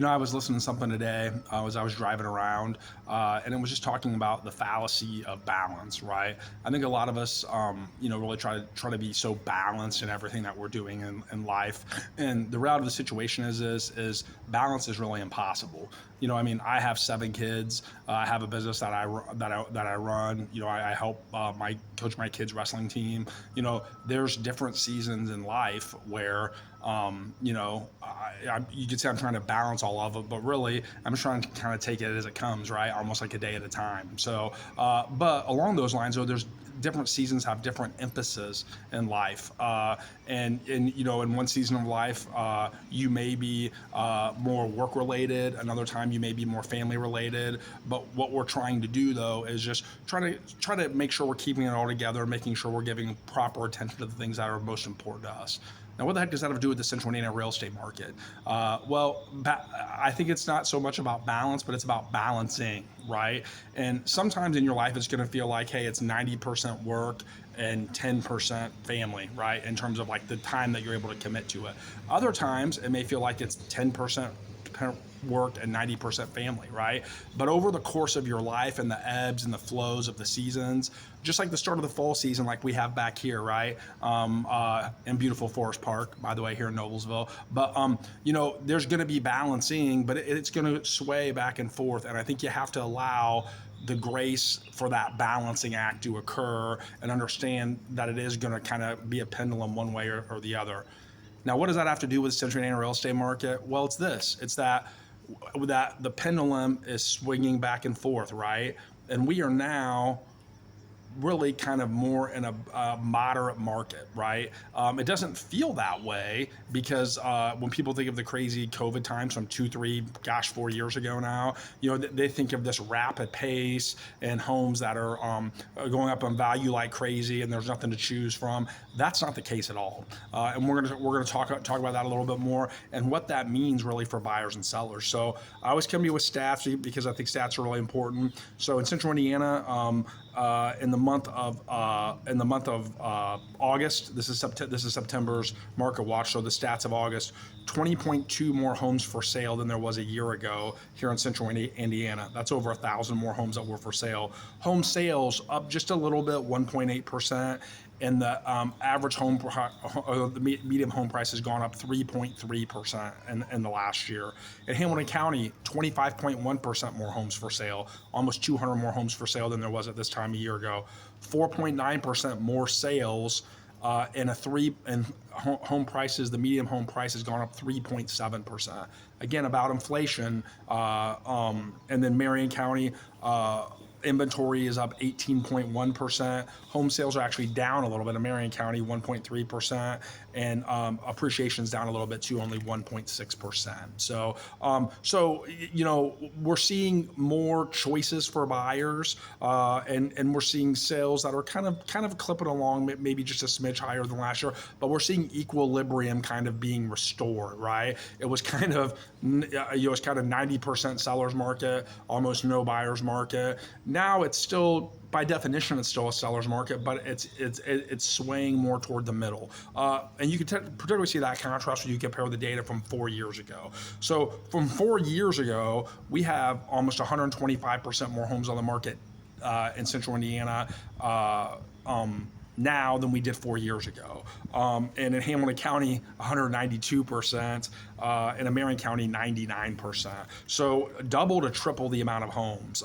I was listening to something today as I was driving around, and it was just talking about the fallacy of balance, right? I think a lot of us, really try to be so balanced in everything that we're doing in life, and the reality of the situation is balance is really impossible. I have 7 kids. I have a business that I run. I help my coach my kids wrestling team. There's different seasons in life where you could say I'm trying to balance all of it, but really I'm just trying to kind of take it as it comes, right? Almost like a day at a time. So, but along those lines, though, there's different seasons have different emphasis in life, and in one season of life, you may be more work related. Another time, you may be more family related. But what we're trying to do, though, is just try to make sure we're keeping it all together, making sure we're giving proper attention to the things that are most important to us. Now, what the heck does that have to do with the Central Indiana real estate market? I think it's not so much about balance, but it's about balancing, right? And sometimes in your life, it's going to feel like, hey, it's 90% work and 10% family, right? In terms of like the time that you're able to commit to it. Other times, it may feel like it's 10% work and 90% family, right? But over the course of your life and the ebbs and the flows of the seasons, just like the start of the fall season, like we have back here, right? In beautiful Forest Park, by the way, here in Noblesville. But, there's going to be balancing, but it's going to sway back and forth. And I think you have to allow the grace for that balancing act to occur and understand that it is going to kind of be a pendulum one way or the other. Now, what does that have to do with the Central Indiana real estate market? Well, it's this. It's that the pendulum is swinging back and forth, right? And we are now really kind of more in a moderate market, right? It doesn't feel that way because when people think of the crazy COVID times from 4 years ago now, they think of this rapid pace and homes that are going up in value like crazy, and there's nothing to choose from. That's not the case at all, and we're gonna talk about that a little bit more and what that means really for buyers and sellers. So I always come to you with stats because I think stats are really important. So in Central Indiana, in the month of August. This is September's market watch. So the stats of August: 20.2 more homes for sale than there was a year ago here in Central Indiana. That's over 1,000 more homes that were for sale. Home sales up just a little bit, 1.8%. And the average the medium home price has gone up 3.3% in the last year. In Hamilton County, 25.1% more homes for sale, almost 200 more homes for sale than there was at this time a year ago. 4.9% more sales, and home prices. The medium home price has gone up 3.7%. Again, about inflation. And then Marion County. Inventory is up 18.1%. Home sales are actually down a little bit in Marion County, 1.3%, and appreciation is down a little bit too, only 1.6%. So we're seeing more choices for buyers, and we're seeing sales that are kind of clipping along, maybe just a smidge higher than last year, but we're seeing equilibrium kind of being restored, right? It was kind of 90% sellers market, almost no buyers market. Now it's still, by definition, it's still a seller's market, but it's swaying more toward the middle. And you can particularly see that contrast when you compare the data from 4 years ago. So from 4 years ago, we have almost 125% more homes on the market in Central Indiana now than we did 4 years ago. And in Hamilton County, 192%, and in Marion County, 99%. So double to triple the amount of homes.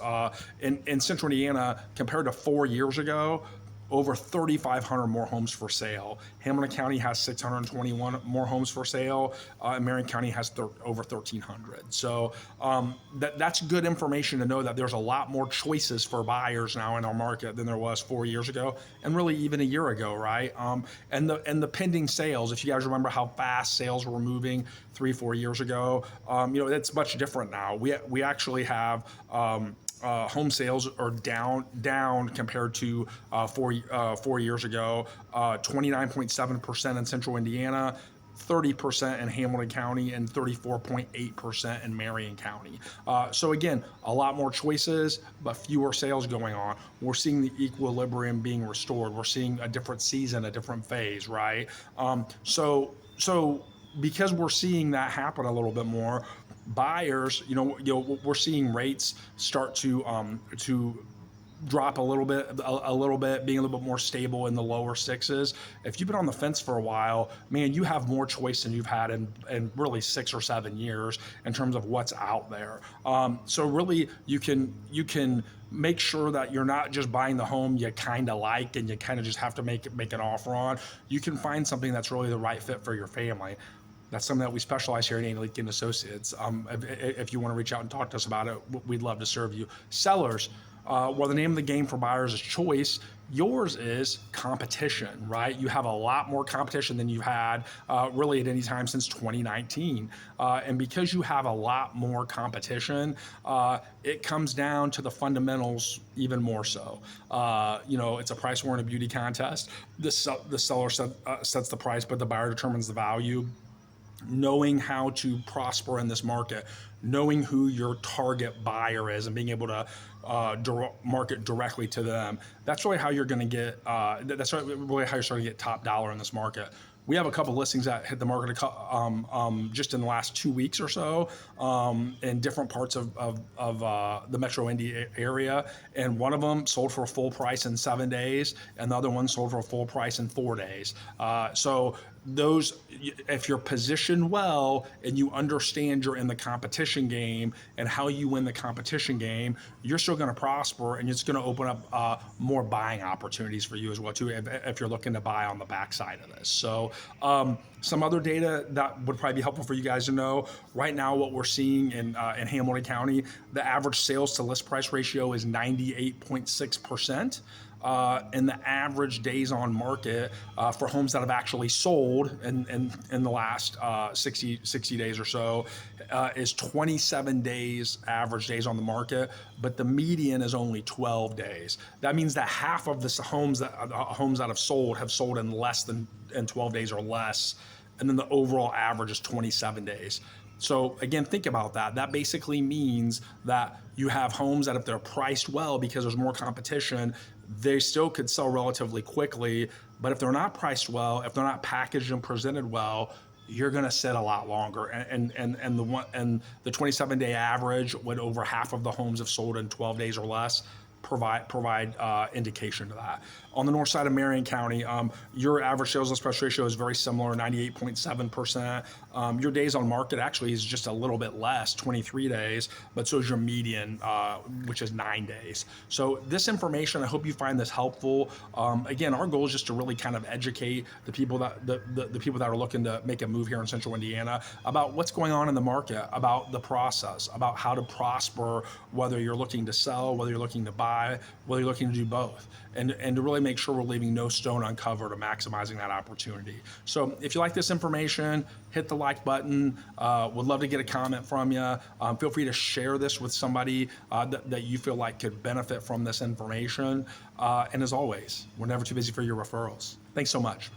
In Central Indiana, compared to 4 years ago, over 3,500 more homes for sale. Hamilton County has 621 more homes for sale. And Marion County has over 1,300. So that's good information to know that there's a lot more choices for buyers now in our market than there was 4 years ago, and really even a year ago, right? And the pending sales, if you guys remember how fast sales were moving 3-4 years ago, it's much different now. We actually have home sales are down compared to 4 years ago. 29.7% in Central Indiana, 30% in Hamilton County, and 34.8% in Marion County. So again, a lot more choices, but fewer sales going on. We're seeing the equilibrium being restored. We're seeing a different season, a different phase, right? So because we're seeing that happen a little bit more, buyers, we're seeing rates start to drop a little bit, being a little bit more stable in the lower sixes. If you've been on the fence for a while, man, you have more choice than you've had in really 6 or 7 years in terms of what's out there. So really, you can make sure that you're not just buying the home you kind of like and you kind of just have to make an offer on. You can find something that's really the right fit for your family. That's something that we specialize here at Indy Associates. If you want to reach out and talk to us about it, we'd love to serve you. Sellers, well, the name of the game for buyers is choice. Yours is competition, right? You have a lot more competition than you've had really at any time since 2019. And because you have a lot more competition, it comes down to the fundamentals even more so. It's a price war and a beauty contest. The seller sets the price, but the buyer determines the value. Knowing how to prosper in this market, knowing who your target buyer is and being able to market directly to them, that's really how you're going to get, that's really how you're starting to get top dollar in this market. We have a couple listings that hit the market just in the last 2 weeks or so in different parts of the Metro Indy area. And one of them sold for a full price in 7 days, and the other one sold for a full price in 4 days. So those, if you're positioned well and you understand you're in the competition game and how you win the competition game, you're still going to prosper, and it's going to open up more buying opportunities for you as well too, if you're looking to buy on the backside of this. So some other data that would probably be helpful for you guys to know. Right now, what we're seeing in Hamilton County, the average sales to list price ratio is 98.6%. And the average days on market for homes that have actually sold in the last 60 days or so is 27 days average days on the market, but the median is only 12 days. That means that half of the homes that have sold in less than 12 days or less, and then the overall average is 27 days. So again, think about that. That basically means that you have homes that if they're priced well because there's more competition, they still could sell relatively quickly. But if they're not priced well, if they're not packaged and presented well, you're going to sit a lot longer. And the 27-day average, when over half of the homes have sold in 12 days or less, provide indication to that. On the north side of Marion County, your average sales list price ratio is very similar, 98.7%. Your days on market actually is just a little bit less, 23 days, but so is your median, which is 9 days. So this information, I hope you find this helpful. Again, our goal is just to really kind of educate the people that the people that are looking to make a move here in Central Indiana about what's going on in the market, about the process, about how to prosper, whether you're looking to sell, whether you're looking to buy, whether you're looking to do both, and to really make sure we're leaving no stone uncovered or maximizing that opportunity. So if you like this information, hit the like button. Would love to get a comment from you. Feel free to share this with somebody that you feel like could benefit from this information. And as always, we're never too busy for your referrals. Thanks so much.